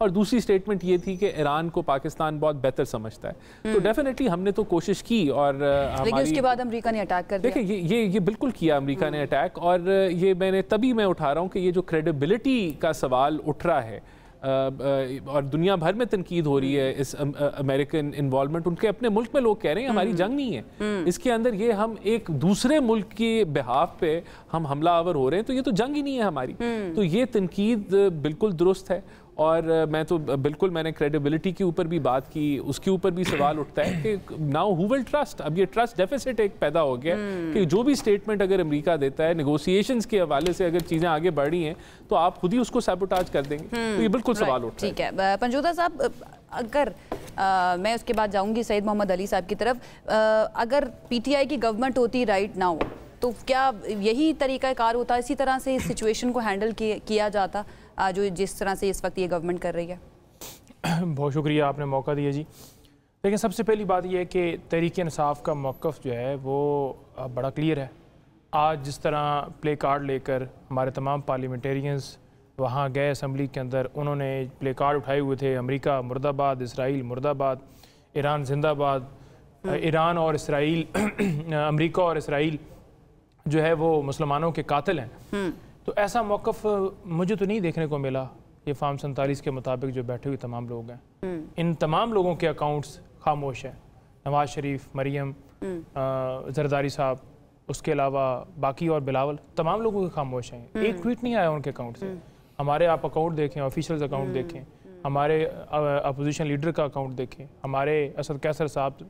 اور دوسری سٹیٹمنٹ یہ تھی کہ ایران کو پاکستان بہت بہتر سمجھتا ہے. تو ڈیفینیٹلی ہم نے تو کوشش کی اور لیکن اس کے بعد امریکہ نے اٹیک کر دیا. دیکھیں یہ بالکل کیا امریکہ نے اٹیک, اور یہ میں اٹھا رہا ہوں کہ یہ جو کریڈیبلٹی کا سوال اٹھ رہا ہے اور دنیا بھر میں تنقید ہو رہی ہے اس امریکن انوالومنٹ, ان کے اپنے ملک میں لوگ کہہ رہے ہیں ہماری جنگ نہیں ہے, اس کے اندر یہ ہم ایک دوسرے ملک کے بہاف پہ ہم حملہ آور ہو رہے ہیں, تو یہ تو جنگ ہی نہیں ہے ہماری. تو یہ تنقید بالکل درست ہے, اور میں نے کریڈیبلٹی کے اوپر بھی بات کی, اس کے اوپر بھی سوال اٹھتا ہے کہ ناؤ ہو ول ٹرسٹ. اب یہ ٹرسٹ ڈیفیسٹ ایک پیدا ہو گیا کہ جو بھی سٹیٹمنٹ اگر امریکہ دیتا ہے نیگوسیشنز کے حوالے سے اگر چیزیں آگے بڑھ رہی ہیں تو آپ خود ہی اس کو سیبوٹاج کر دیں گے. تو یہ بالکل سوال اٹھتا ہے. ٹھیک ہے پنجوتا صاحب, اگر میں اس کے بعد جاؤں گی سعید محمد علی صاحب کی طرف, اگر پی ٹی آئی کی گورنمنٹ ہوتی رائٹ ناؤ تو کیا یہی طریقہ کار ہوتا, اسی طرح سے اس سچویشن کو ہینڈل کیا جاتا جو جس طرح سے اس وقت یہ گورنمنٹ کر رہی ہے؟ بہت شکریہ, آپ نے موقع دیا جی. لیکن سب سے پہلی بات یہ ہے کہ تحریک انصاف کا موقف جو ہے وہ بڑا کلیئر ہے. آج جس طرح پلے کارڈ لے کر ہمارے تمام پارلیمنٹیرینز وہاں گئے اسمبلی کے اندر, انہوں نے پلے کارڈ اٹھائے ہوئے تھے, امریکہ مرد آباد, اسرائیل مرد آباد, ایران زندہ باد. ایران اور اسرائیل امریکہ اور اسرائیل جو ہے وہ مسلمانوں کے قاتل ہیں. تو ایسا موقف مجھے تو نہیں دیکھنے کو ملا. یہ فارم 47 کے مطابق جو بیٹھے ہوئے تمام لوگ ہیں, ان تمام لوگوں کے اکاؤنٹس خاموش ہیں. نواز شریف, مریم, زرداری صاحب, اس کے علاوہ باقی اور بلاول, تمام لوگوں کے خاموش ہیں. ایک ٹویٹ نہیں آیا ان کے اکاؤنٹ سے. ہمارے آپ اکاؤنٹ دیکھیں, آفیشلز اکاؤنٹ دیکھیں, ہمارے اپوزیشن لیڈر کا اکاؤنٹ دیکھیں, ہمارے اسد کیسر صاحب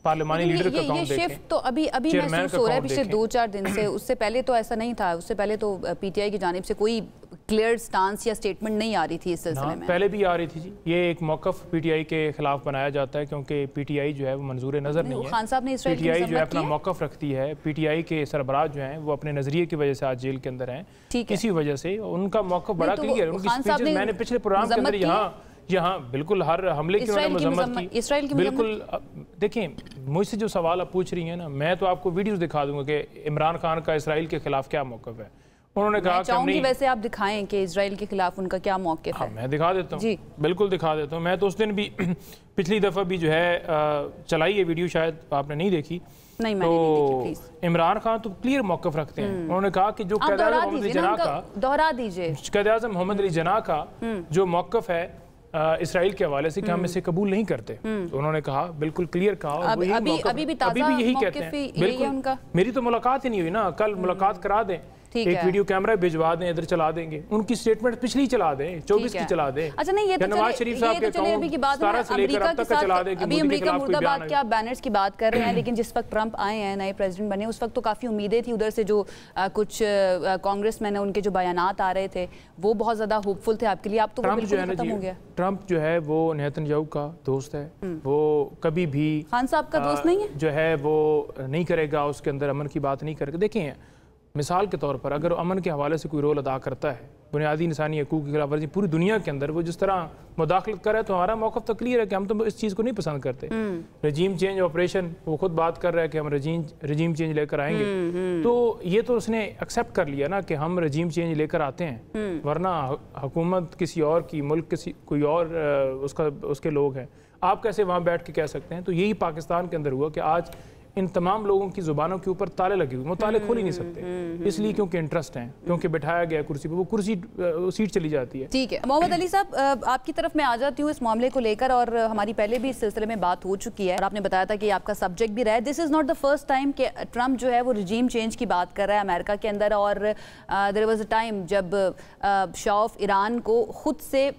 پارلیمانی لیڈر کا اکاؤنٹ دیکھیں. یہ شفٹ تو ابھی محسوس ہو رہا ہے پچھلے 2-4 دن سے. اس سے پہلے تو ایسا نہیں تھا. اس سے پہلے تو پی ٹی آئی کی جانب سے کوئی کلیئر سٹانس یا سٹیٹمنٹ نہیں آ رہی تھی اس سلسلے میں. پہلے بھی آ رہی تھی جی. یہ ایک موقف پی ٹی آئی کے خلاف بنایا جاتا ہے کیونکہ پی ٹی آئی جو ہے وہ منظور نظر نہیں ہے. خان صاحب نے پی ٹی آئی جو ہے اپنا موقف رکھتی ہے. پی ٹی آئی کے سربراہ جو ہیں وہ اپنے نظریے کی وجہ سے آج جیل کے اندر ہیں. کسی وجہ سے ان کا موقف بڑا کلیئر ہے. ان کی سپیچز میں نے پچھلے پروگرام کے اندر یہاں بالکل ہر حملے کی انہوں نے مذمت کی. بالکل دیکھیں, مجھ سے جو سوال آپ پوچھ رہی ہیں نا, میں تو آپ کو ویڈیوز دکھا دوں گا کہ عمران خان کا اسرائیل کے خلاف کیا موقف ہے. انہوں نے کہا کہ ہم نہیں, ویسے آپ دکھائیں کہ اسرائیل کے خلاف ان کا کیا موقف ہے. میں دکھا دیتا ہوں, بالکل دکھا دیتا ہوں. میں تو اس دن بھی پچھلی دفعہ بھی جو ہے چلائی ہے ویڈیو, شاید آپ نے نہیں دیکھی. تو عمران خان تو کلیئر موقف رکھتے ہیں. انہوں نے کہا کہ جو قائد اعظم محمد علی جناح کا, دوہرا دیجئے, قائد اعظظم محمد علی جناح کا جو موقف ہے اسرائیل کے حوالے سے کہ ہم اسے قبول نہیں کرتے, تو انہوں نے کہا بالکل کلیئر کہا. ابھی بھی یہی کہتے ہیں. بالکل, میری تو ملاقات ہی نہیں ہوئی نا, کل ملاقات کرا دیں, ایک ویڈیو کیمرہ بھجوا دیں, ادھر چلا دیں گے. ان کی سٹیٹمنٹ پچھلی چلا دیں, 24 کی چلا دیں. اچھا نہیں, یہ تو نواز شریف صاحب کے اکاؤنٹ 17 سے لے کر اب تک کا چلا دیں کہ امریکہ مرد آباد کے آپ بینرز کی بات کر رہے ہیں, لیکن جس وقت ٹرمپ آئے ہیں, نئے پریزیڈنٹ بنے, اس وقت تو کافی امیدیں تھی. ادھر سے جو کچھ کانگریس مین ہیں ان کے جو بیانات آ رہے تھے وہ بہت زیادہ ہوپ فل تھے آپ کے لیے. آپ تو وہ بالکل ختم ہو گیا. ٹرمپ جو ہے وہ نیتن یاہو کا دوست ہے, وہ کبھی بھی خان صاحب کا دوست نہیں ہے, جو ہے وہ نہیں کرے گا, اس کے اندر امن کی بات نہیں کرے گا. دیکھیں مثال کے طور پر اگر امن کے حوالے سے کوئی رول ادا کرتا ہے, بنیادی انسانی حقوق کی خلاف ورزی پوری دنیا کے اندر وہ جس طرح مداخلت کر رہا ہے, تو ہمارا موقف تو کلیئر ہے کہ ہم تو اس چیز کو نہیں پسند کرتے. رجیم چینج آپریشن, وہ خود بات کر رہا ہے کہ ہم رجیم چینج لے کر آئیں گے. تو یہ تو اس نے ایکسیپٹ کر لیا نا کہ ہم رجیم چینج لے کر آتے ہیں, ورنہ حکومت کسی اور کی, ملک کسی کوئی اور اس کے لوگ ہیں, آپ کیسے وہاں بیٹھ کے کہہ سکتے ہیں. تو یہی پاکستان کے اندر ہوا کہ آج ان تمام لوگوں کی زبانوں کے اوپر تالے لگے ہوئے, وہ تالے کھول ہی نہیں سکتے, اس لیے کیونکہ انٹرسٹ ہیں, کیونکہ بٹھایا گیا کرسی پہ, وہ کرسی سیٹ چلی جاتی ہے. ٹھیک ہے محمد علی صاحب, آپ کی طرف میں آ جاتی ہوں اس معاملے کو لے کر, اور ہماری پہلے بھی اس سلسلے میں بات ہو چکی ہے, اور آپ نے بتایا تھا کہ آپ کا سبجیکٹ بھی رہا ہے. This is not the first time کہ ٹرمپ جو ہے وہ رجیم چینج کی بات کر رہا ہے امریکہ کے اندر, اور دیر واز اے ٹائم جب شاہ آف ایران کو خود سے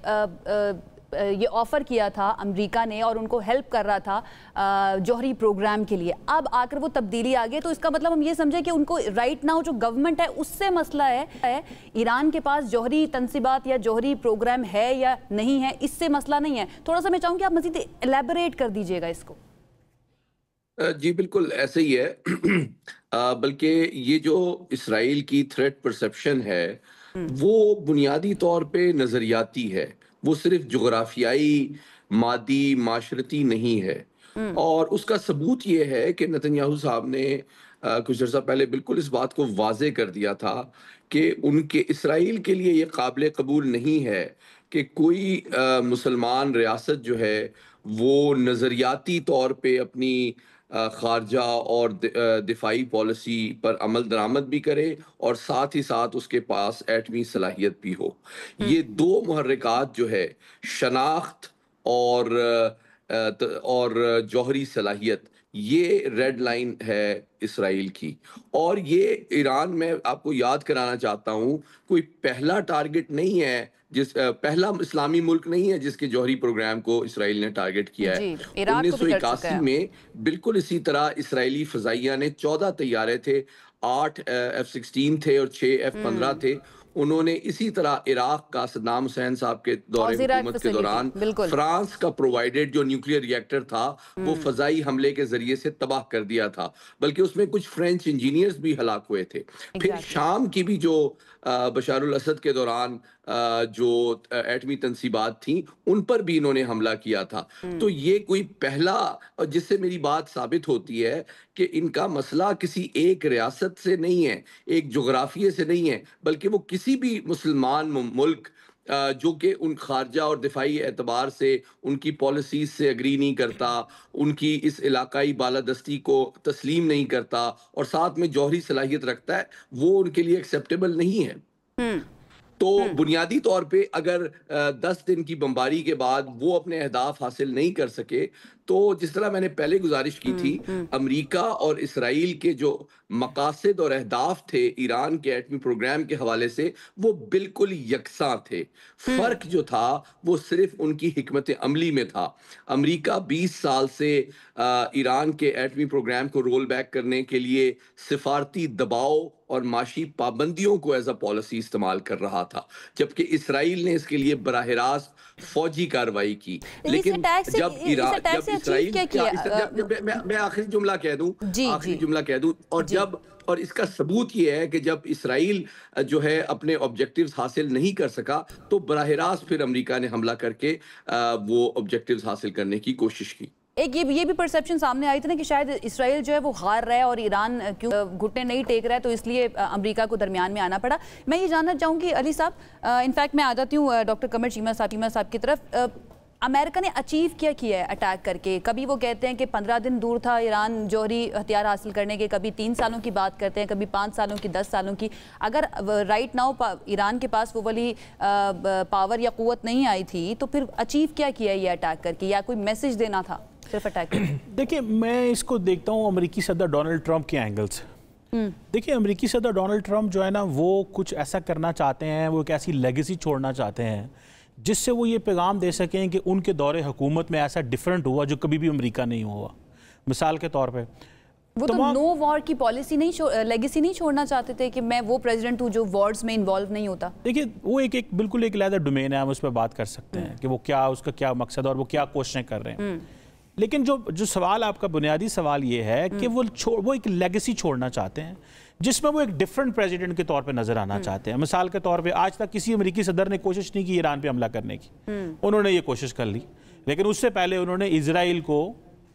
یہ آفر کیا تھا امریکہ نے, اور ان کو ہیلپ کر رہا تھا جوہری پروگرام کے لیے. اب آ کر وہ تبدیلی آ گئی, تو اس کا مطلب ہم یہ سمجھیں کہ ان کو رائٹ ناؤ جو گورنمنٹ ہے اس سے مسئلہ ہے, ایران کے پاس جوہری تنصیبات یا جوہری پروگرام ہے یا نہیں ہے, اس سے مسئلہ نہیں ہے. تھوڑا سا میں چاہوں کہ آپ مزید ایلیبوریٹ کر دیجئے گا اس کو. جی بالکل ایسے ہی ہے, بلکہ یہ جو اسرائیل کی تھریٹ پرسپشن ہے وہ بنیادی طور پہ نظریاتی ہے, وہ صرف جغرافیائی مادی معاشرتی نہیں ہے. اور اس کا ثبوت یہ ہے کہ نیتن یاہو صاحب نے کچھ عرصہ پہلے بالکل اس بات کو واضح کر دیا تھا کہ ان کے اسرائیل کے لیے یہ قابل قبول نہیں ہے کہ کوئی مسلمان ریاست جو ہے وہ نظریاتی طور پہ اپنی خارجہ اور دفاعی پالیسی پر عمل درآمد بھی کرے اور ساتھ ہی ساتھ اس کے پاس ایٹمی صلاحیت بھی ہو. یہ دو محرکات جو ہے شناخت اور جوہری صلاحیت، یہ ریڈ لائن ہے اسرائیل کی. اور یہ ایران، میں آپ کو یاد کرانا چاہتا ہوں، کوئی پہلا ٹارگٹ نہیں ہے، پہلا اسلامی ملک نہیں ہے جس کے جوہری پروگرام کو اسرائیل نے ٹارگٹ کیا ہے. 1981 میں بالکل اسی طرح اسرائیلی فضائیہ نے 14 طیارے تھے، 8 F-16 تھے اور 6 F-15 تھے. انہوں نے اسی طرح عراق کا صدام حسین صاحب کے دور حکومت کے دوران فرانس کا پرووائیڈڈ جو نیوکلیئر ری ایکٹر تھا وہ فضائی حملے کے ذریعے سے تباہ کر دیا تھا، بلکہ اس میں کچھ فرینچ انجینئرز بھی ہلاک ہوئے تھے. پھر شام کی بھی جو بشار الاسد کے دوران جو ایٹمی تنصیبات تھیں ان پر بھی انہوں نے حملہ کیا تھا. تو یہ کوئی پہلا، جس سے میری بات ثابت ہوتی ہے کہ ان کا مسئلہ کسی ایک ریاست سے نہیں ہے، ایک جغرافیے سے نہیں ہے، بلکہ وہ کسی بھی مسلمان ملک جو کہ ان خارجہ اور دفاعی اعتبار سے ان کی پالیسیز سے اگری نہیں کرتا، ان کی اس علاقائی بالادستی کو تسلیم نہیں کرتا اور ساتھ میں جوہری صلاحیت رکھتا ہے، وہ ان کے لیے ایکسیپٹیبل نہیں ہے. تو بنیادی طور پہ اگر 10 دن کی بمباری کے بعد وہ اپنے اہداف حاصل نہیں کر سکے تو جس طرح میں نے پہلے گزارش کی تھی، امریکہ اور اسرائیل کے جو مقاصد اور اہداف تھے ایران کے ایٹمی پروگرام کے حوالے سے وہ بالکل یکساں تھے. فرق جو تھا وہ صرف ان کی حکمت عملی میں تھا. امریکہ 20 سال سے ایران کے ایٹمی پروگرام کو رول بیک کرنے کے لیے سفارتی دباؤ اور معاشی پابندیوں کو ایز اے پالیسی استعمال کر رہا تھا، جبکہ اسرائیل نے اس کے لیے براہ راست فوجی کارروائی کی. لیکن جب اسرائیل، میں آخری جملہ کہہ دوں اور اس کا ثبوت یہ ہے کہ جب اسرائیل جو ہے اپنے آبجیکٹیوز حاصل نہیں کر سکا تو براہ راست پھر امریکہ نے حملہ کر کے وہ آبجیکٹیوز حاصل کرنے کی کوشش کی. ایک یہ بھی پرسیپشن سامنے آئی تھی نا کہ شاید اسرائیل جو ہے وہ ہار رہا ہے اور ایران کیوں گھٹنے نہیں ٹیک رہا ہے، تو اس لیے امریکہ کو درمیان میں آنا پڑا. میں یہ جاننا چاہوں گی علی صاحب، انفیکٹ میں آ جاتی ہوں ڈاکٹر قمر چیمہ صاحب کی طرف. امریکہ نے اچیو کیا ہے اٹیک کر کے؟ کبھی وہ کہتے ہیں کہ 15 دن دور تھا ایران جوہری ہتھیار حاصل کرنے کے، کبھی 3 سالوں کی بات کرتے ہیں، کبھی 5 سالوں کی، 10 سالوں کی. اگر رائٹ ناؤ ایران کے پاس وہ والی پاور یا قوت نہیں آئی تھی تو پھر اچیو کیا ہے یہ اٹیک کر کے، یا کوئی میسج دینا تھا صرف اٹیک؟ دیکھیں، میں اس کو دیکھتا ہوں امریکی صدر ڈونلڈ ٹرمپ کے اینگل سے. دیکھیں، امریکی صدر ڈونلڈ ٹرمپ جو ہے نا وہ کچھ ایسا کرنا چاہتے ہیں، وہ ایک ایسی لیگیسی چھوڑنا چاہتے ہیں جس سے وہ یہ پیغام دے سکیں کہ ان کے دور حکومت میں ایسا ڈیفرنٹ ہوا جو کبھی بھی امریکہ نہیں ہوا. مثال کے طور پہ وہ تو نو وار کی پالیسی نہیں، لیگیسی نہیں چھوڑنا چاہتے تھے کہ میں وہ پریزیڈنٹ ہوں جو وارز میں انوالو نہیں ہوتا. دیکھیں، وہ ایک بالکل ایک علیحدہ ڈومین ہے، ہم اس پہ بات کر سکتے ہیں کہ وہ کیا، اس کا کیا مقصد ہے اور وہ کیا کوششیں کر رہے ہیں. لیکن جو سوال آپ کا بنیادی سوال یہ ہے کہ وہ ایک لیگیسی چھوڑنا چاہتے ہیں جس میں وہ ایک ڈیفرنٹ پریزیڈنٹ کے طور پہ نظر آنا چاہتے ہیں. مثال کے طور پہ آج تک کسی امریکی صدر نے کوشش نہیں کی ایران پہ حملہ کرنے کی. انہوں نے یہ کوشش کر لی، لیکن اس سے پہلے انہوں نے اسرائیل کو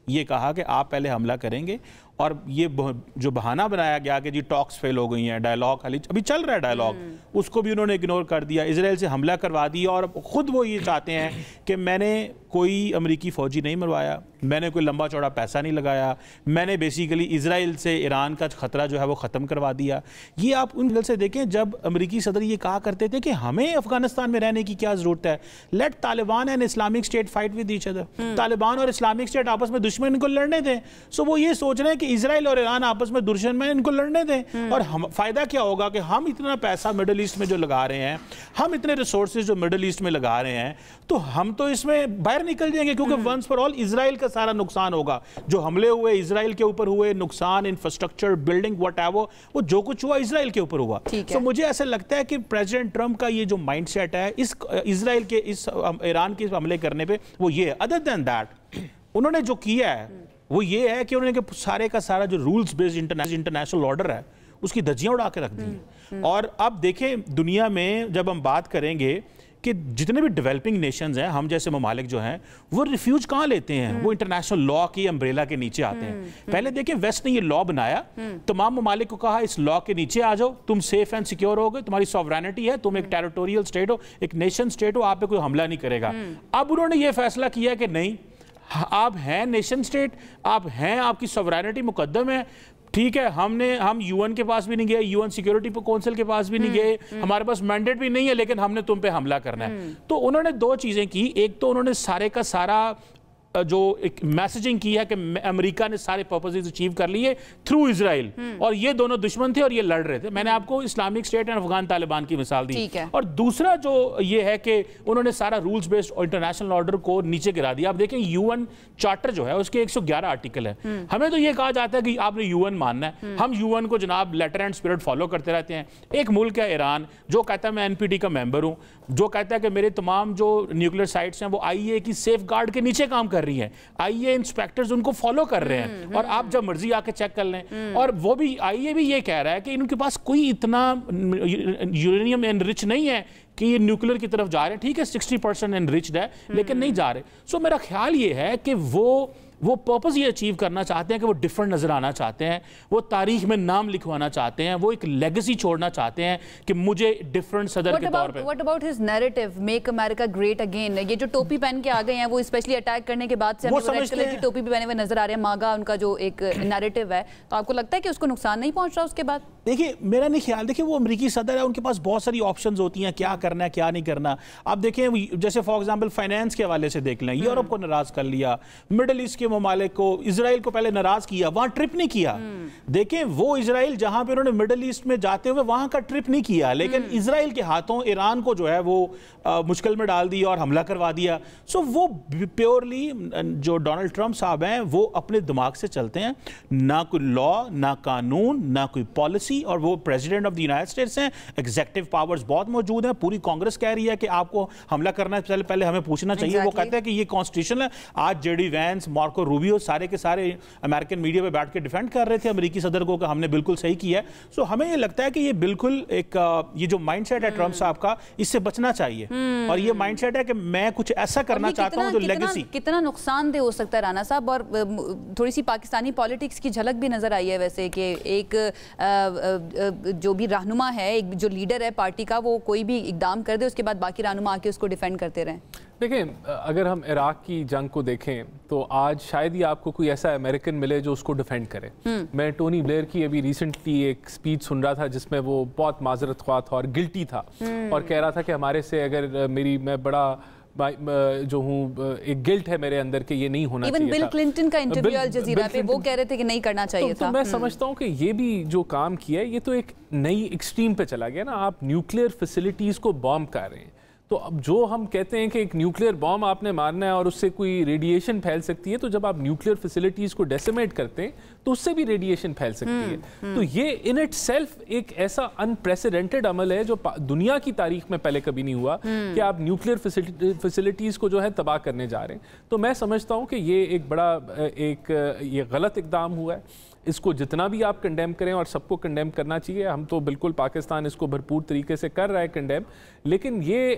یہ کہا کہ آپ پہلے حملہ کریں گے، اور یہ جو بہانہ بنایا گیا کہ جی ٹاکس فیل ہو گئی ہیں، ڈائلاگ ابھی چل رہا ہے ڈائلاگ، اس کو بھی انہوں نے اگنور کر دیا، اسرائیل سے حملہ کروا دیا. اور خود وہ یہ چاہتے ہیں کہ میں نے کوئی امریکی فوجی نہیں مروایا، میں نے کوئی لمبا چوڑا پیسہ نہیں لگایا، میں نے بیسیکلی اسرائیل سے ایران کا خطرہ جو ہے وہ ختم کروا دیا. یہ آپ ان گل سے دیکھیں، جب امریکی صدر یہ کہا کرتے تھے کہ ہمیں افغانستان میں رہنے کی کیا ضرورت ہے، let Taliban and Islamic State fight with each other. Taliban اور اسلامک اسٹیٹ آپس میں دشمن کو لڑنے دیں. سو وہ یہ سوچ رہے ہیں کہ اسرائیل اور ایران آپس میں دشمن میں ان کو لڑنے دیں، اور فائدہ کیا ہوگا کہ ہم اتنا پیسہ مڈل ایسٹ میں جو لگا رہے ہیں، ہم اتنے ریسورسز جو مڈل ایسٹ میں لگا رہے ہیں، تو ہم تو اس میں باہر نکل جائیں گے، کیونکہ ونس فار آل اسرائیل کا سارا نقصان ہوگا. جو حملے ہوئے اسرائیل کے اوپر ہوئے، نقصان انفراسٹرکچر بلڈنگ واٹ ایور، وہ جو کچھ ہوا اسرائیل کے اوپر ہوا. تو مجھے ایسا لگتا ہے کہ پریزیڈنٹ ٹرمپ کا یہ جو مائنڈ سیٹ ہے اس اسرائیل کے اس ایران کے حملے کرنے پہ، وہ یہ ہے. ادر دین دیٹ انہوں نے جو کیا ہے وہ یہ ہے کہ انہوں نے سارے کا سارا جو رولز بیسڈ انٹرنیشنل آرڈر ہے اس کی دھجیاں اڑا کے رکھ دی. اور اب دیکھیں، دنیا میں جب ہم بات کریں گے کہ جتنے بھی ڈیولپنگ نیشنز ہیں, ہم جیسے ممالک جو ہیں, وہ ریفیوج کہاں لیتے ہیں؟ وہ انٹرنیشنل لا کی امبریلا کے نیچے آتے ہیں. پہلے دیکھیں ویسٹ نے یہ لا بنایا, تمام ممالک کو کہا اس لا کے نیچے آ جاؤ, تم سیف اینڈ سیکیور ہو گئے, تمہاری سوورینٹی ہے, تم ایک ٹیریٹوریل اسٹیٹ ہو, ایک نیشن اسٹیٹ ہو, آپ پہ کوئی حملہ نہیں کرے گا. اب انہوں نے یہ فیصلہ کیا کہ نہیں, آپ ہیں نیشن اسٹیٹ, آپ ہیں, آپ کی سوورینٹی مقدم ہے, ٹھیک ہے, ہم یو این کے پاس بھی نہیں گئے, یو این سیکیورٹی کونسل کے پاس بھی نہیں گئے, ہمارے پاس مینڈیٹ بھی نہیں ہے, لیکن ہم نے تم پہ حملہ کرنا ہے. تو انہوں نے دو چیزیں کی. ایک تو انہوں نے سارے کا سارا جو ایک میسیجنگ کی ہے کہ امریکہ نے سارے پرپسز اچیو کر لیے تھرو اسرائیل, اور یہ دونوں دشمن تھے اور یہ لڑ رہے تھے. میں نے آپ کو Islamic state and Afghan Taliban کی مثال دی. اور دوسرا جو یہ ہے کہ انہوں نے سارا رولز بیسڈ اور انٹرنیشنل آرڈر کو نیچے گرا دیا. آپ دیکھیں یو این چارٹر جو ہے اس کے 111 آرٹیکل ہے. ہمیں تو یہ کہا جاتا ہے کہ آپ نے یو این ماننا ہے, ہم یو این کو جناب لیٹر اینڈ اسپرٹ فالو کرتے رہتے ہیں. ایک ملک ہے ایران جو کہتا ہے میں این پی ٹی کا ممبر ہوں, جو کہتا ہے کہ میرے تمام جو نیوکلیر سائٹس ہیں وہ آئی اے کی سیف گارڈ کے نیچے کام کر رہی ہیں, آئی اے انسپیکٹرز ان کو فالو کر رہے ہیں, اور آپ جب مرضی آ کے چیک کر لیں. اور وہ بھی آئی اے بھی یہ کہہ رہا ہے کہ ان کے پاس کوئی اتنا یورینیم انرچ نہیں ہے کہ یہ نیوکلیر کی طرف جا رہے ہیں. ٹھیک ہے 60% انرچڈ ہے لیکن نہیں جا رہے. سو میرا خیال یہ ہے کہ وہ پرپز یہ اچیو کرنا چاہتے ہیں کہ وہ ڈیفرنٹ نظر آنا چاہتے ہیں, وہ تاریخ میں نام لکھوانا چاہتے ہیں, وہ ایک لیگیسی چھوڑنا چاہتے ہیں کہ مجھے ڈیفرنٹ صدر کے طور پہ. What about his narrative, make America great again? یہ جو ٹوپی پہن کے آ گئے ہیں وہ اسپیشلی اٹیک کرنے کے بعد سے ہمیں ریڈ کلر کی ٹوپی بھی پہنے ہوئے نظر آ رہے ہیں, ماگا ان کا جو ایک نیریٹو ہے, تو آپ کو لگتا ہے کہ اس کو نقصان نہیں پہنچ رہا اس کے بعد؟ دیکھیں میرا نہیں خیال, دیکھیں وہ امریکی صدر ہے, ان کے پاس بہت ساری آپشنز ہوتی ہیں کیا کرنا ہے کیا نہیں کرنا. آپ دیکھیں جیسے فار ایگزامپل فائنینس کے حوالے سے دیکھ لیں, یورپ کو ناراض کر لیا, مڈل ایسٹ کے ممالک کو, اسرائیل کو پہلے ناراض کیا, وہاں ٹرپ نہیں کیا. دیکھیں وہ اسرائیل جہاں پہ انہوں نے مڈل ایسٹ میں جاتے ہوئے وہاں کا ٹرپ نہیں کیا, لیکن اسرائیل کے ہاتھوں ایران کو جو ہے وہ مشکل میں ڈال دیا اور حملہ کروا دیا. سو وہ پیورلی جو ڈونلڈ ٹرمپ صاحب ہیں وہ اپنے دماغ سے چلتے ہیں, نہ کوئی لا, نہ قانون, نہ کوئی پالیسی, اور وہ president of the United States ہیں, ایگزیکٹو پاورز بہت موجود ہیں. پوری کانگریس کہہ رہی ہے کہ آپ کو حملہ کرنا ہے پہلے ہمیں پوچھنا چاہیے. وہ کہتے ہیں کہ یہ کانسٹیٹیوشن ہے. آج J D Vance, Marco Rubio, سارے کے سارے امریکن میڈیا پہ بیٹھ کے ڈیفینڈ کر رہے تھے امریکی صدر کو کہ ہم نے بالکل صحیح کیا ہے. سو ہمیں یہ لگتا ہے کہ یہ بالکل ایک یہ جو مائنڈ سیٹ ہے ٹرمپ صاحب کا, اس سے بچنا چاہیے. اور یہ مائنڈ سیٹ ہے کہ میں کچھ ایسا کرنا چاہتا ہوں جو لیگیسی. کتنا نقصان دہ ہو سکتا ہے رانا صاحب؟ اور تھوڑی سی پاکستانی پالیٹکس کی جھلک بھی نظر آئی ہے ویسے کہ ایک جو بھی رہنما ہے, ایک جو لیڈر ہے پارٹی کا, وہ کوئی بھی اقدام کر دے اس کے بعد باقی رہنما آ کے اس کو ڈیفینڈ کرتے رہیں. دیکھیں اگر ہم عراق کی جنگ کو دیکھیں تو آج شاید ہی آپ کو کوئی ایسا امریکن ملے جو اس کو ڈیفینڈ کرے. میں ٹونی بلیئر کی ابھی ریسنٹلی ایک سپیچ سن رہا تھا جس میں وہ بہت معذرت خواہ تھا اور گلٹی تھا, اور کہہ رہا تھا کہ ہمارے سے اگر میں بڑا جو ہوں ایک گلٹ ہے میرے اندر کہ یہ نہیں ہونا چاہیے تھا. بل کلنٹن کا انٹرویو الجزیرہ پہ وہ کہہ رہے تھے کہ نہیں کرنا چاہیے تھا. تو میں سمجھتا ہوں کہ یہ بھی جو کام کیا ہے یہ تو ایک نئی ایکسٹریم پہ چلا گیا نا. آپ نیوکلیئر فیسلٹیز کو بامب کر رہے ہیں, تو اب جو ہم کہتے ہیں کہ ایک نیوکلیئر بام آپ نے مارنا ہے اور اس سے کوئی ریڈیشن پھیل سکتی ہے, تو جب آپ نیوکلیئر فیسلٹیز کو ڈیسیمیٹ کرتے ہیں تو اس سے بھی ریڈیشن پھیل سکتی ہے. تو یہ ان اٹ سیلف ایک ایسا انپریسیڈنٹڈ عمل ہے جو دنیا کی تاریخ میں پہلے کبھی نہیں ہوا کہ آپ نیوکلیئر فیسلٹیز کو جو ہے تباہ کرنے جا رہے ہیں. تو میں سمجھتا ہوں کہ یہ ایک بڑا یہ غلط اقدام ہوا ہے. اس کو جتنا بھی آپ کنڈیم کریں, اور سب کو کنڈیم کرنا چاہیے, ہم تو بالکل پاکستان اس کو بھرپور طریقے سے کر رہا ہے کنڈیم, لیکن یہ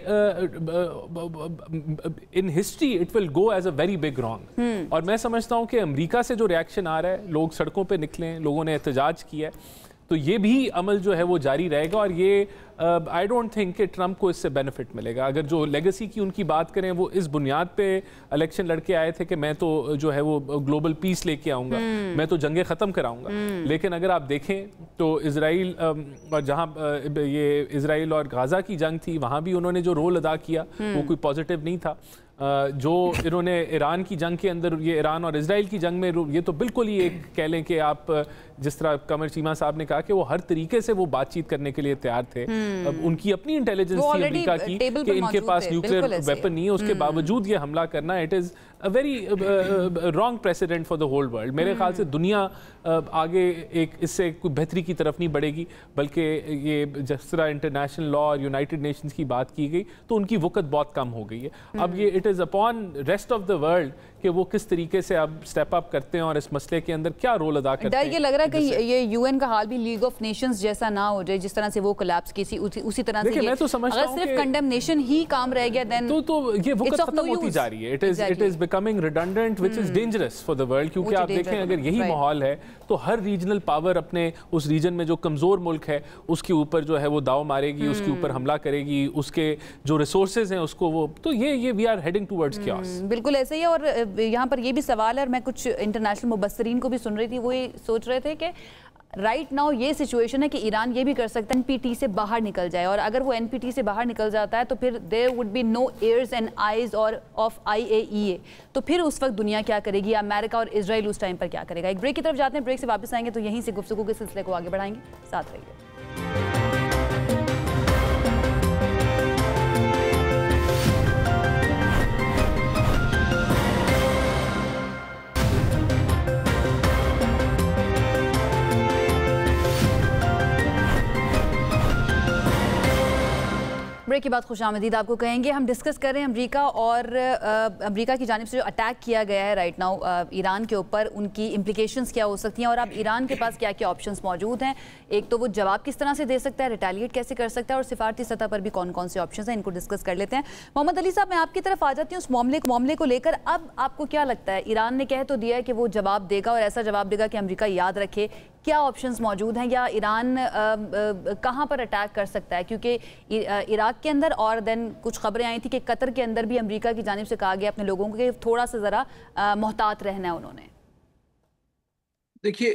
in history it will go as a very big wrong. اور میں سمجھتا ہوں کہ امریکہ سے جو ریاکشن آ رہا ہے, لوگ سڑکوں پہ نکلیں, لوگوں نے احتجاج کیا ہے, تو یہ بھی عمل جو ہے وہ جاری رہے گا. اور یہ آئی ڈونٹ تھنک کہ ٹرمپ کو اس سے بینیفٹ ملے گا. اگر جو لیگیسی کی ان کی بات کریں, وہ اس بنیاد پہ الیکشن لڑ کے آئے تھے کہ میں تو جو ہے وہ گلوبل پیس لے کے آؤں گا, میں تو جنگیں ختم کراؤں گا. لیکن اگر آپ دیکھیں تو اسرائیل, اور جہاں یہ اسرائیل اور غزہ کی جنگ تھی, وہاں بھی انہوں نے جو رول ادا کیا وہ کوئی پازیٹیو نہیں تھا. جو انہوں نے ایران کی جنگ کے اندر, یہ ایران اور اسرائیل کی جنگ میں, یہ تو بالکل ہی ایک کہہ لیں کہ آپ جس طرح قمر چیمہ صاحب نے کہا کہ وہ ہر طریقے سے وہ بات چیت کرنے کے لیے تیار تھے. اب ان کی اپنی انٹیلیجنس تھی امریکہ کی کہ ان کے پاس نیوکلیئر ویپن نہیں ہے, اس کے باوجود یہ حملہ کرنا, it is a very wrong precedent for the whole world. میرے خیال سے دنیا آگے ایک اس سے کوئی بہتری کی طرف نہیں بڑھے گی, بلکہ یہ جس طرح انٹرنیشنل لا اور یونائٹڈ نیشنز کی بات کی گئی تو ان کی وقت بہت کم ہو گئی ہے. اب یہ it is upon rest of the world کہ وہ کس طریقے سے اب اسٹیپ اپ کرتے ہیں اور اس مسئلے کے اندر کیا رول ادا کرتے ہیں. ڈر یہ لگ رہا ہے کہ یہ یو این کا حال بھی لیگ آف نیشنز جیسا نہ ہو جائے, جس طرح سے وہ کولیپس کی اسی طرح سے میں تو سمجھتا اگر ہوں صرف کنڈمنیشن ہی کام رہ گیا دین تو یہ وقت ختم ہوتی جا رہی ہے. It is becoming redundant which is dangerous for the world, کیونکہ آپ دیکھیں اگر یہی ماحول ہے تو ہر ریجنل پاور اپنے اس ریجن میں جو کمزور ملک ہے اس کے اوپر جو ہے وہ داؤ مارے گی, اس کے اوپر حملہ کرے گی, اس کے جو ریسورسز ہیں اس کو وہ, تو یہ we are heading towards chaos. بالکل ایسے ہی. اور یہاں پر یہ بھی سوال ہے, اور میں کچھ انٹرنیشنل مبصرین کو بھی سن رہی تھی, وہ یہ سوچ رہے تھے کہ رائٹ ناؤ یہ سچویشن ہے کہ ایران یہ بھی کر سکتا ہے این پی ٹی سے باہر نکل جائے, اور اگر وہ این پی ٹی سے باہر نکل جاتا ہے تو پھر there would be no ears and eyes اور of I A E A, تو پھر اس وقت دنیا کیا کرے گی, امریکہ اور اسرائیل اس ٹائم پر کیا کرے گا. ایک بریک کی طرف جاتے ہیں, بریک سے واپس آئیں گے تو یہیں سے گفتگو کے سلسلے کو آگے بڑھائیں گے, ساتھ رہیے. بریک کے بعد خوش آمدید آپ کو کہیں گے. ہم ڈسکس کر رہے ہیں امریکہ اور امریکہ کی جانب سے جو اٹیک کیا گیا ہے رائٹ ناؤ ایران کے اوپر, ان کی امپلیکیشنز کیا ہو سکتی ہیں, اور اب ایران کے پاس کیا کیا آپشنز موجود ہیں. ایک تو وہ جواب کس طرح سے دے سکتا ہے, ریٹیلیٹ کیسے کر سکتا ہے, اور سفارتی سطح پر بھی کون کون سے آپشنز ہیں, ان کو ڈسکس کر لیتے ہیں. محمد علی صاحب, میں آپ کی طرف آ جاتی ہوں اس معاملے کو لے کر. اب آپ کو کیا لگتا ہے, ایران نے کہہ تو دیا ہے کہ وہ جواب دے گا, اور ایسا جواب دے گا کہ امریکہ یاد رکھے, کیا آپشنز موجود ہیں, یا ایران کہاں پر اٹیک کر سکتا ہے, کیونکہ عراق کے اندر, اور دین کچھ خبریں آئی تھیں کہ قطر کے اندر بھی امریکہ کی جانب سے کہا گیا اپنے لوگوں کو کہ تھوڑا سا ذرا محتاط رہنا ہے انہوں نے. دیکھیے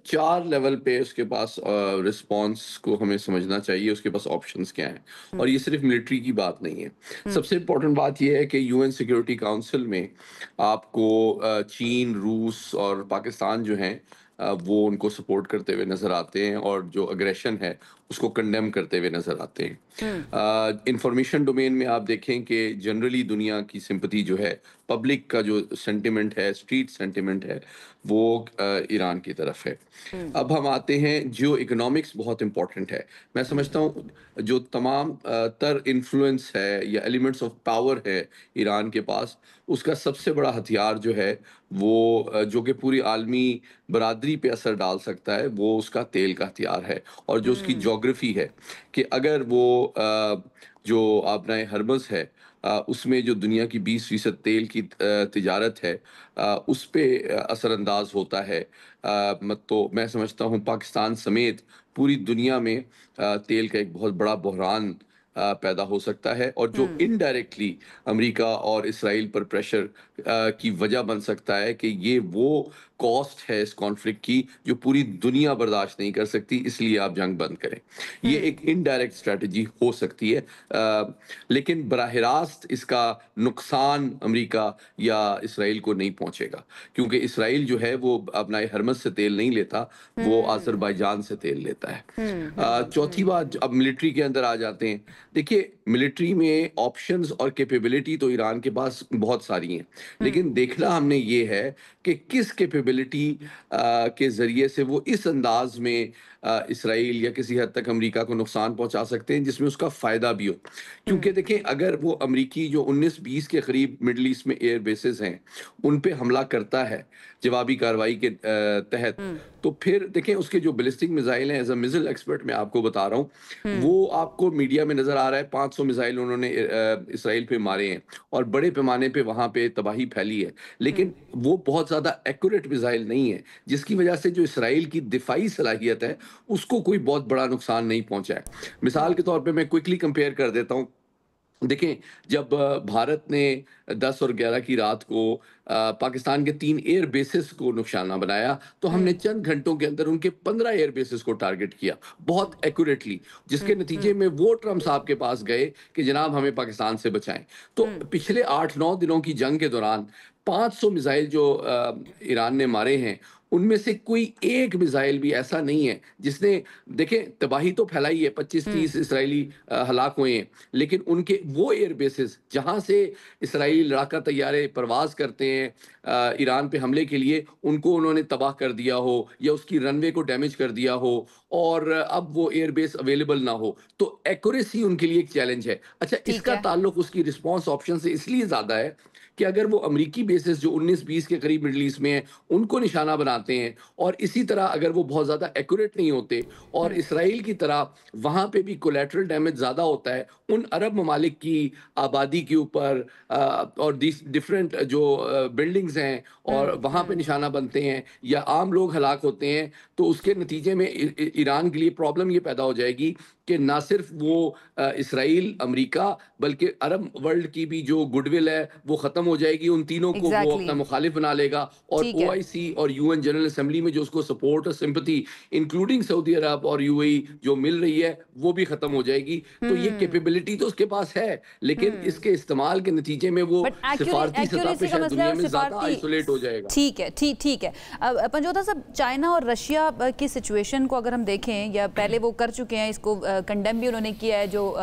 4 لیول پہ اس کے پاس رسپانس کو ہمیں سمجھنا چاہیے, اس کے پاس آپشنز کیا ہیں, اور یہ صرف ملٹری کی بات نہیں ہے. سب سے امپورٹنٹ بات یہ ہے کہ یو این سیکیورٹی کاؤنسل میں آپ کو چین, روس اور پاکستان جو ہیں وہ ان کو سپورٹ کرتے ہوئے نظر آتے ہیں, اور جو اگریشن ہے اس کو کنڈیم کرتے ہوئے نظر آتے ہیں. انفارمیشن ڈومین میں آپ دیکھیں کہ جنرلی دنیا کی سمپتی جو ہے, پبلک کا جو سینٹیمنٹ ہے, اسٹریٹ سینٹیمنٹ ہے, وہ ایران کی طرف ہے. اب ہم آتے ہیں, جیو اکنامکس بہت امپورٹنٹ ہے. میں سمجھتا ہوں جو تمام تر انفلوئنس ہے یا ایلیمنٹس آف پاور ہے ایران کے پاس, اس کا سب سے بڑا ہتھیار جو ہے وہ جو کہ پوری عالمی برادری پہ اثر ڈال سکتا ہے, وہ اس کا تیل کا ہتھیار ہے, اور جو اس کی جغرافی ہے کہ اگر وہ جو آبنائے ہرمز ہے اس میں جو دنیا کی 20% تیل کی تجارت ہے اس پہ اثر انداز ہوتا ہے, تو میں سمجھتا ہوں پاکستان سمیت پوری دنیا میں تیل کا ایک بہت بڑا بحران پیدا ہو سکتا ہے, اور جو انڈائریکٹلی امریکہ اور اسرائیل پر پریشر کی وجہ بن سکتا ہے کہ یہ وہ کاسٹ ہے اس کانفلکٹ کی جو پوری دنیا برداشت نہیں کر سکتی, اس لیے آپ جنگ بند کریں. یہ ایک انڈائریکٹ اسٹریٹجی ہو سکتی ہے, لیکن براہ راست اس کا نقصان امریکہ یا اسرائیل کو نہیں پہنچے گا, کیونکہ اسرائیل جو ہے وہ اپنا ہرمز سے تیل نہیں لیتا, وہ آذربائیجان سے تیل لیتا ہے. چوتھی بات, اب ملٹری کے اندر آ جاتے ہیں. دیکھیے ملٹری میں آپشنز اور کیپیبلٹی تو ایران کے پاس بہت ساری ہیں, لیکن دیکھنا ہم نے یہ ہے کہ کس کیپیبلٹی کے ذریعے سے وہ اس انداز میں اسرائیل یا کسی حد تک امریکہ کو نقصان پہنچا سکتے ہیں جس میں اس کا فائدہ بھی ہو. کیونکہ دیکھیں اگر وہ امریکی جو 19-20 کے قریب مڈل ایسٹ میں ایئر بیسز ہیں ان پہ حملہ کرتا ہے جوابی کارروائی کے تحت, تو پھر دیکھیں اس کے جو بیلسٹک میزائل ہیں, ایز اے میزائل ایکسپرٹ میں آپ کو بتا رہا ہوں, وہ آپ کو میڈیا میں نظر آ رہا ہے 500 میزائل انہوں نے اسرائیل پہ مارے ہیں, اور بڑے پیمانے پہ وہاں پہ تباہی پھیلی ہے, لیکن وہ بہت زیادہ ایکوریٹ میزائل نہیں ہے, جس کی وجہ سے جو اسرائیل کی دفاعی صلاحیت ہے اس کو کوئی بہت بڑا نقصان نہیں پہنچا ہے. مثال کے طور پہ میں کوئکلی کمپیئر کر دیتا ہوں. دیکھیں جب بھارت نے 10 اور 11 کی رات کو پاکستان کے 3 ایئر بیسز کو نشانہ بنایا, تو ہم نے چند گھنٹوں کے اندر ان کے 15 ایئر بیسز کو ٹارگٹ کیا بہت ایکوریٹلی, جس کے نتیجے میں وہ ٹرمپ صاحب کے پاس گئے کہ جناب ہمیں پاکستان سے بچائیں. تو پچھلے 8-9 دنوں کی جنگ کے دوران 500 میزائل جو ایران نے مارے ہیں, ان میں سے کوئی ایک میزائل بھی ایسا نہیں ہے جس نے, دیکھیں تباہی تو پھیلائی ہے, 25-30 اسرائیلی ہلاک ہوئے ہیں, لیکن ان کے وہ ایئر بیسز جہاں سے اسرائیلی لڑاکا طیارے پرواز کرتے ہیں ایران پہ حملے کے لیے, ان کو انہوں نے تباہ کر دیا ہو یا اس کی رن وے کو ڈیمیج کر دیا ہو, اور اب وہ ایئر بیس اویلیبل نہ ہو, تو ایکوریسی ان کے لیے ایک چیلنج ہے. اچھا, اس کا تعلق اس کی رسپانس آپشن سے اس لیے زیادہ ہے کہ اگر وہ امریکی بیسز جو 19-20 کے قریب مڈل ایسٹ میں ہیں ان کو نشانہ بناتے ہیں اور اسی طرح اگر وہ بہت زیادہ ایکوریٹ نہیں ہوتے اور اسرائیل کی طرح وہاں پہ بھی کولیٹرل ڈیمیج زیادہ ہوتا ہے ان عرب ممالک کی آبادی کے اوپر اور ڈفرینٹ جو بلڈنگز ہیں اور وہاں پہ نشانہ بنتے ہیں یا عام لوگ ہلاک ہوتے ہیں تو اس کے نتیجے میں ایران کے لیے پرابلم یہ پیدا ہو جائے گی کہ نہ صرف وہ اسرائیل امریکہ بلکہ عرب ورلڈ کی بھی جو گڈ ول ہے وہ ختم ہو جائے گی، ان تینوں کو وہ اپنا مخالف بنا لے گا اور OIC اور UN جنرل اسمبلی میں جو اس کو سپورٹ اور سمپتھی انکلوڈنگ سعودی عرب اور UAE جو مل رہی ہے وہ بھی ختم ہو جائے گی۔ تو یہ کیپیبلٹی تو اس کے پاس ہے لیکن اس کے استعمال کے نتیجے میں وہ سفارتی سطح پہ شاید دنیا میں زیادہ آئسولیٹ ہو جائے گا۔ ٹھیک ہے ٹھیک ہے پنجوتا صاحب، چائنا اور رشیا کی سچویشن کو اگر ہم دیکھیں یا پہلے وہ کر چکے ہیں، اس کو کنڈیم بھی انہوں نے کیا ہے جو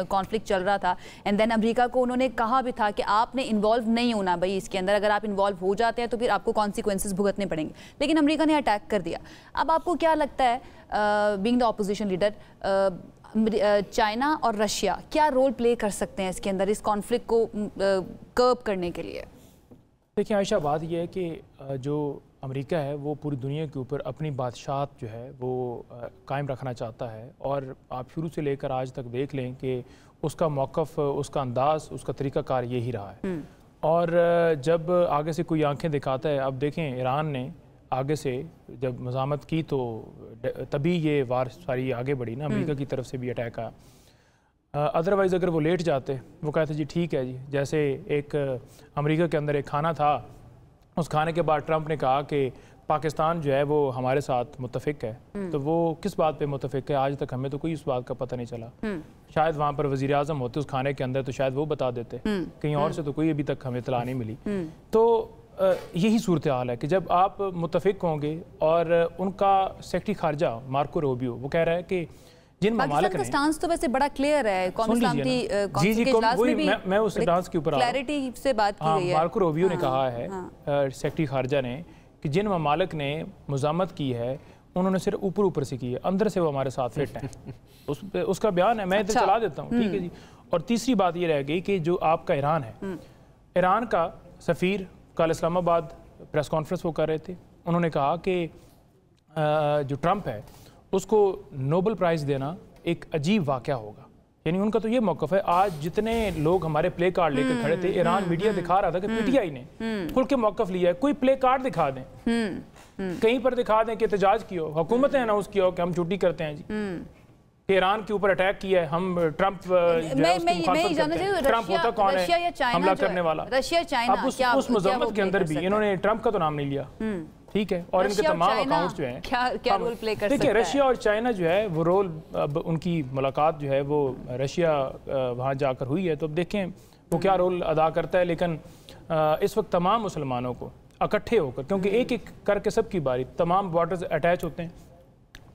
کانفلکٹ چل رہا تھا، اینڈ دین امریکہ کو انہوں نے کہا بھی تھا کہ آپ نے انوالو نہیں ہونا بھائی اس کے اندر، اگر آپ انوالو ہو جاتے ہیں تو پھر آپ کو کانسیکوینسز بھگتنے پڑیں گے، لیکن امریکہ نے اٹیک کر دیا۔ اب آپ کو کیا لگتا ہے being the opposition leader, China اور رشیا کیا رول پلے کر سکتے ہیں اس کے اندر اس کانفلکٹ کو کرب کرنے کے لیے؟ دیکھیں عائشہ، بات یہ ہے کہ جو امریکہ ہے وہ پوری دنیا کے اوپر اپنی بادشاہت جو ہے وہ قائم رکھنا چاہتا ہے، اور آپ شروع سے لے کر آج تک دیکھ لیں کہ اس کا موقف، اس کا انداز، اس کا طریقہ کار یہی رہا ہے۔ اور جب آگے سے کوئی آنکھیں دکھاتا ہے، اب دیکھیں ایران نے آگے سے جب مزاحمت کی تو تبھی یہ وار ساری آگے بڑھی نا، امریکہ کی طرف سے بھی اٹیک آیا۔ ادروائز اگر وہ لیٹ جاتے، وہ کہتے جی ٹھیک ہے جی، جیسے ایک امریکہ کے اندر ایک کھانا تھا، اس کھانے کے بعد ٹرمپ نے کہا کہ پاکستان جو ہے وہ ہمارے ساتھ متفق ہے، تو وہ کس بات پہ متفق ہے آج تک ہمیں تو کوئی اس بات کا پتہ نہیں چلا۔ شاید وہاں پر وزیر اعظم ہوتے اس کھانے کے اندر تو شاید وہ بتا دیتے، کہیں اور سے تو کوئی ابھی تک ہمیں اطلاع نہیں ملی۔ تو یہی صورتحال ہے کہ جب آپ متفق ہوں گے، اور ان کا سیکرٹری خارجہ مارکو روبیو وہ کہہ رہا ہے کہ جن ممالک نے سٹانس تو ویسے بڑا کلیئر ہے، قومی سلامتی کونسل کے اجلاس میں بھی میں اس سٹانس کے اوپر کلیئرٹی سے بات کی گئی ہے۔ مارکو روبیو نے کہا ہے سیکرٹری خارجہ نے کہ جن ممالک نے مزاحمت کی ہے انہوں نے صرف اوپر سے کی ہے، اندر سے وہ ہمارے ساتھ فٹ ہیں۔ اس کا بیان ہے، میں ادھر چلا دیتا ہوں، ٹھیک ہے جی۔ اور تیسری بات یہ رہ گئی کہ جو آپ کا ایران ہے، ایران کا سفیر کل اسلام آباد پریس کانفرنس وہ کر رہے تھے، انہوں نے کہا کہ جو ٹرمپ ہے اس کو نوبل پرائز دینا ایک عجیب واقعہ ہوگا، یعنی ان کا تو یہ موقف ہے۔ آج جتنے لوگ ہمارے پلے کارڈ لے کر کھڑے تھے، ایران میڈیا دکھا رہا تھا کہ PTI نے کھل کے موقف لیا ہے، کوئی پلے کارڈ دکھا دیں، کہیں پر دکھا دیں کہ احتجاج کی ہو، حکومت نے اناؤنس کیا ہو کہ ہم چھٹی کرتے ہیں جی، کہ ایران کے اوپر اٹیک کیا ہے، ہم ٹرمپ ٹرمپ ہوتا کون ہے حملہ کرنے والا۔ اب اس مذمت کے اندر بھی انہوں نے ٹرمپ کا تو نام نہیں لیا، ٹھیک ہے، اور ان کے تمام اکاؤنٹس جو ہیں کیا رول پلے کر سکتا ہے؟ دیکھیں رشیا اور چائنا جو ہے وہ رول، اب ان کی ملاقات جو ہے وہ رشیا وہاں جا کر ہوئی ہے، تو اب دیکھیں وہ کیا رول ادا کرتا ہے۔ لیکن اس وقت تمام مسلمانوں کو اکٹھے ہو کر، کیونکہ ایک ایک کر کے سب کی باری، تمام بارڈرز اٹیچ ہوتے ہیں،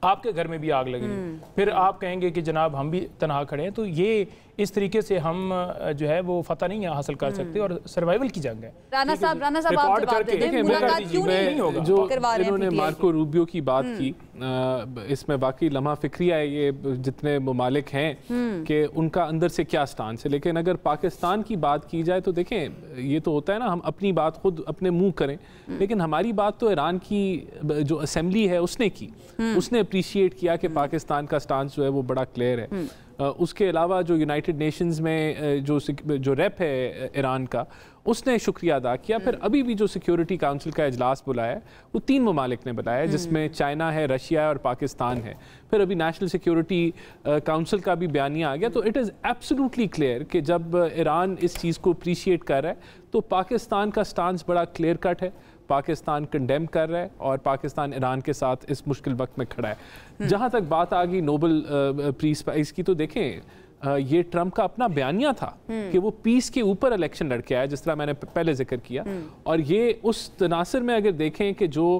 آپ کے گھر میں بھی آگ لگے گی، پھر آپ کہیں گے کہ جناب ہم بھی تنہا کھڑے ہیں، تو یہ اس طریقے سے ہم جو ہے وہ فتح نہیں حاصل کر سکتے، اور سروائیول کی جنگ ہے۔ رانا صاحب آپ جواب دے دیں، ملاقات کیوں نہیں ہوگا؟ جو انہوں نے مارکو روبیو کی بات کی، اس میں واقعی لمحہ فکری ہے یہ جتنے ممالک ہیں کہ ان کا اندر سے کیا سٹانس ہے، لیکن اگر پاکستان کی بات کی جائے تو دیکھیں یہ تو ہوتا ہے نا، ہم اپنی بات خود اپنے منہ کریں، لیکن ہماری بات تو ایران کی جو اسمبلی ہے اس نے کی، اس نے اپریشیٹ کیا کہ پاکستان کا سٹانس جو ہے وہ بڑا کلیئر ہے۔ اس کے علاوہ جو یونائٹڈ نیشنز میں جو ریپ ہے ایران کا، اس نے شکریہ ادا کیا۔ پھر ابھی بھی جو سیکیورٹی کاؤنسل کا اجلاس بلایا ہے وہ 3 ممالک نے بلایا ہے، جس میں چائنا ہے، رشیا ہے اور پاکستان ہے۔ پھر ابھی نیشنل سیکیورٹی کاؤنسل کا بھی بیانیہ آ گیا، تو اٹ از ایبسلیوٹلی کلیئر کہ جب ایران اس چیز کو اپریشیٹ کر رہا ہے تو پاکستان کا سٹانس بڑا کلیئر کٹ ہے، پاکستان کنڈیم کر رہا ہے اور پاکستان ایران کے ساتھ اس مشکل وقت میں کھڑا ہے۔ جہاں تک بات آ گئی نوبل پیس پرائز کی، تو دیکھیں یہ ٹرمپ کا اپنا بیانیہ تھا کہ وہ پیس کے اوپر الیکشن لڑ کے آیا، جس طرح میں نے پہلے ذکر کیا، اور یہ اس تناظر میں اگر دیکھیں کہ جو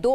2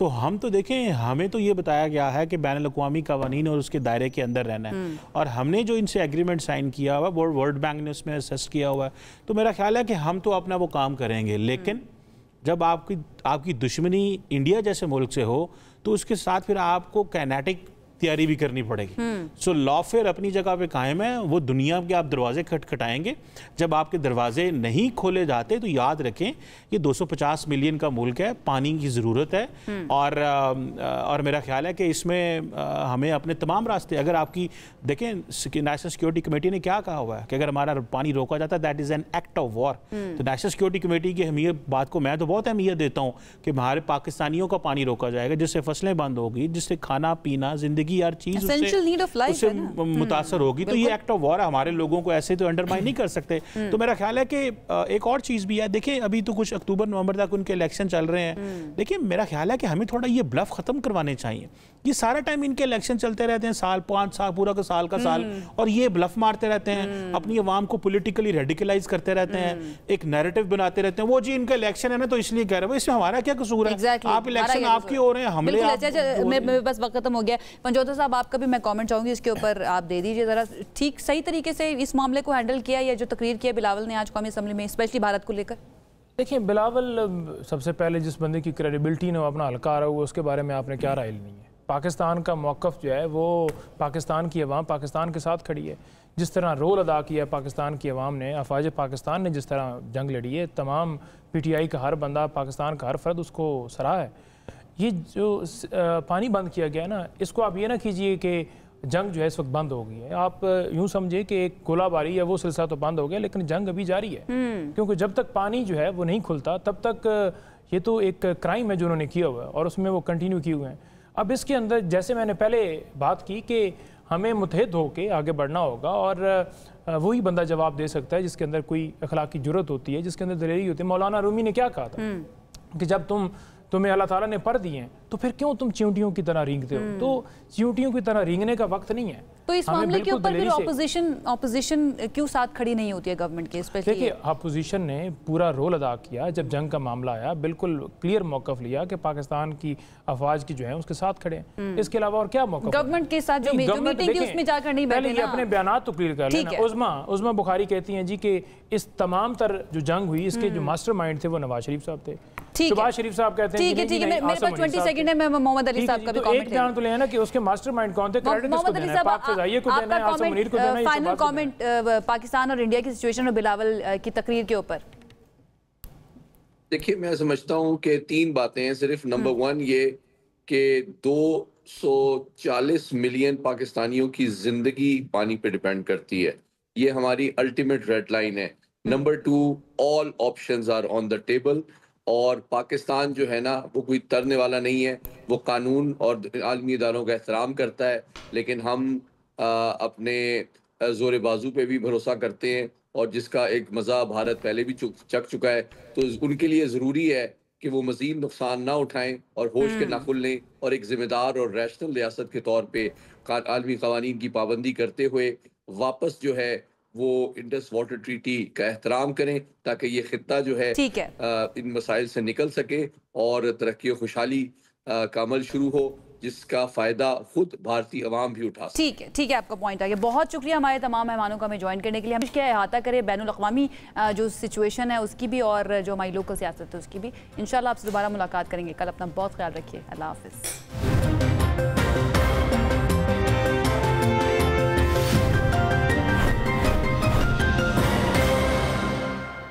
تو ہم تو دیکھیں ہمیں تو یہ بتایا گیا ہے کہ بین الاقوامی قوانین اور اس کے دائرے کے اندر رہنا ہے، اور ہم نے جو ان سے ایگریمنٹ سائن کیا ہوا ہے، ورلڈ بینک نے اس میں اسسٹ کیا ہوا ہے، تو میرا خیال ہے کہ ہم تو اپنا وہ کام کریں گے، لیکن جب آپ کی دشمنی انڈیا جیسے ملک سے ہو تو اس کے ساتھ پھر آپ کو کائنیٹک تیاری بھی کرنی پڑے گی. سو لافیئر اپنی جگہ پہ قائم ہے، وہ دنیا کے آپ دروازے کھٹکھٹائیں گے. جب آپ کے دروازے نہیں کھولے جاتے تو یاد رکھیں یہ 250 ملین کا ملک ہے، پانی کی ضرورت ہے، اور میرا خیال ہے کہ اس میں ہمیں اپنے تمام راستے، اگر آپ کی دیکھیں نیشنل سیکورٹی کمیٹی نے کیا کہا ہوا ہے کہ اگر ہمارا پانی روکا جاتا ہے that is an act of war. تو نیشنل سیکورٹی کمیٹی کی اہمیت بات کو میں تو بہت اہمیت دیتا ہوں کہ ہمارے پاکستانیوں کا پانی روکا جائے گا، جس سے فصلیں بند ہوگی، جس سے کھانا پینا زندگی ہر چیز اس سے متاثر ہوگی. تو یہ ایکٹ آف وار ہے، ہمارے لوگوں کو ایسے تو انڈرمائن نہیں کر سکتے. تو میرا خیال ہے کہ ایک اور چیز بھی ہے، دیکھیں ابھی تو کچھ اکتوبر نومبر تک ان کے الیکشن چل رہے ہیں، دیکھیں میرا خیال ہے کہ ہمیں تھوڑا یہ بلف ختم کروانے چاہیے. یہ سارا ٹائم ان کے الیکشن چلتے رہتے ہیں، سال 5 سال پورا کا سال، اور یہ بلف مارتے رہتے ہیں، اپنی عوام کو پولیٹیکلی ریڈیکلائز کرتے رہتے ہیں، ایک نیریٹو بناتے رہتے ہیں. وہ جی ان کا الیکشن ہے نا تو اس لیے کہہ رہے ہیں، اس میں ہمارا کیا قصور ہے؟ آپ الیکشن آپ کی ہو رہے ہیں، حملے میں بس وقت ختم ہو گیا. پنجوتا صاحب آپ کا بھی میں کامنٹ چاہوں گی اس کے اوپر آپ دے دیجیے ذرا. ٹھیک صحیح طریقے سے اس معاملے کو ہینڈل کیا یا جو تقریر کیا بلاول نے آج قومی اسمبلی میں اسپیشلی بھارت کو لے کر؟ دیکھیں بلاول سب سے پہلے جس بندے کی کریڈیبلٹی نے اپنا ہلکا رہا ہوا اس کے بارے میں آپ نے کیا رائے لینی ہے؟ پاکستان کا موقف جو ہے وہ پاکستان کی عوام پاکستان کے ساتھ کھڑی ہے. جس طرح رول ادا کیا ہے پاکستان کی عوام نے، افواج پاکستان نے جس طرح جنگ لڑی ہے، تمام پی ٹی آئی کا ہر بندہ، پاکستان کا ہر فرد اس کو سراہا ہے. یہ جو پانی بند کیا گیا ہے نا، اس کو آپ یہ نہ کیجئے کہ جنگ جو ہے اس وقت بند ہو گئی ہے. آپ یوں سمجھے کہ ایک گولہ باری ہے، وہ سلسلہ تو بند ہو گیا لیکن جنگ ابھی جاری ہے، کیونکہ جب تک پانی جو ہے وہ نہیں کھلتا تب تک یہ تو ایک کرائم ہے جو انہوں نے کیا ہوا ہے اور اس میں وہ کنٹینیو کیے ہوئے ہیں. اب اس کے اندر جیسے میں نے پہلے بات کی کہ ہمیں متحد ہو کے آگے بڑھنا ہوگا، اور وہی بندہ جواب دے سکتا ہے جس کے اندر کوئی اخلاقی جرت ہوتی ہے، جس کے اندر دلیری ہوتی ہے. مولانا رومی نے کیا کہا تھا کہ جب تمہیں اللہ تعالیٰ نے پر دیے ہیں تو پھر کیوں تم چیونٹیوں کی طرح رینگتے ہو؟ تو چیونٹیوں کی طرح رینگنے کا وقت نہیں ہے. تو اس معاملے کے اوپر پھر اپوزیشن کیوں ساتھ کھڑی نہیں ہوتی ہے گورنمنٹ کے؟ دیکھیے اپوزیشن نے پورا رول ادا کیا جب جنگ کا معاملہ آیا، بالکل کلیئر موقف لیا کہ پاکستان کی افواج کی جو ہیں اس کے ساتھ کھڑے ہیں. اس کے علاوہ اور کیا موقف؟ گورنمنٹ کے ساتھ جو میٹنگ تھی اس میں جا کر نہیں بیٹھے نا. پہلے یہ اپنے بیانات تو کلیئر کر لینا. عظما بخاری کہتی ہیں جی کہ اس تمام تر جو جنگ ہوئی اس کے جو ماسٹر مائنڈ تھے وہ نواز شریف صاحب تھے. شہباز شریف صاحب کہتے ہیں ٹھیک ہے میرے پاس 20 سیکنڈ ہے، میں محمد علی صاحب کا بھی کامنٹ ایک بیان تو لے نا کہ اس کے ماسٹر مائنڈ کون تھے، کریڈٹ اس کو دینا ہے، پاک فضائیہ کو دینا ہے، آصم منیر کو دینا ہے. فائنل کامنٹ پاکستان اور انڈیا کی سچویشن اور بلاول کی تقریر کے اوپر. دیکھیے میں سمجھتا ہوں کہ 3 باتیں ہیں صرف. نمبر 1 یہ کہ 240 ملین پاکستانیوں کی زندگی پانی پہ ڈیپینڈ کرتی ہے، یہ ہماری الٹیمیٹ ریڈ لائن ہے. Number 2 all options are on the table. اور پاکستان جو ہے نا وہ کوئی ترنے والا نہیں ہے، وہ قانون اور عالمی اداروں کا احترام کرتا ہے، لیکن ہم اپنے زور بازو پہ بھی بھروسہ کرتے ہیں، اور جس کا ایک مزہ بھارت پہلے بھی چک چکا ہے. تو ان کے لیے ضروری ہے کہ وہ مزید نقصان نہ اٹھائیں اور ہوش کے ناخن لیں، اور ایک ذمہ دار اور ریشنل ریاست کے طور پہ عالمی قوانین کی پابندی کرتے ہوئے واپس جو ہے وہ انڈس واٹر ٹریٹی کا احترام کریں، تاکہ یہ خطہ جو ہے ان مسائل سے نکل سکے اور ترقی و خوشحالی کا عمل شروع ہو، جس کا فائدہ خود بھارتی عوام بھی اٹھا سکے. ٹھیک ہے آپ کا پوائنٹ آ گیا. بہت شکریہ ہمارے تمام مہمانوں کا ہمیں جوائن کرنے کے لیے. ہم کیا احاطہ کریں بین الاقوامی جو سچویشن ہے اس کی بھی اور جو ہماری لوکل سیاست ہے اس کی بھی. انشاءاللہ آپ سے دوبارہ ملاقات کریں گے. کل اپنا بہت خیال رکھیے. اللہ حافظ.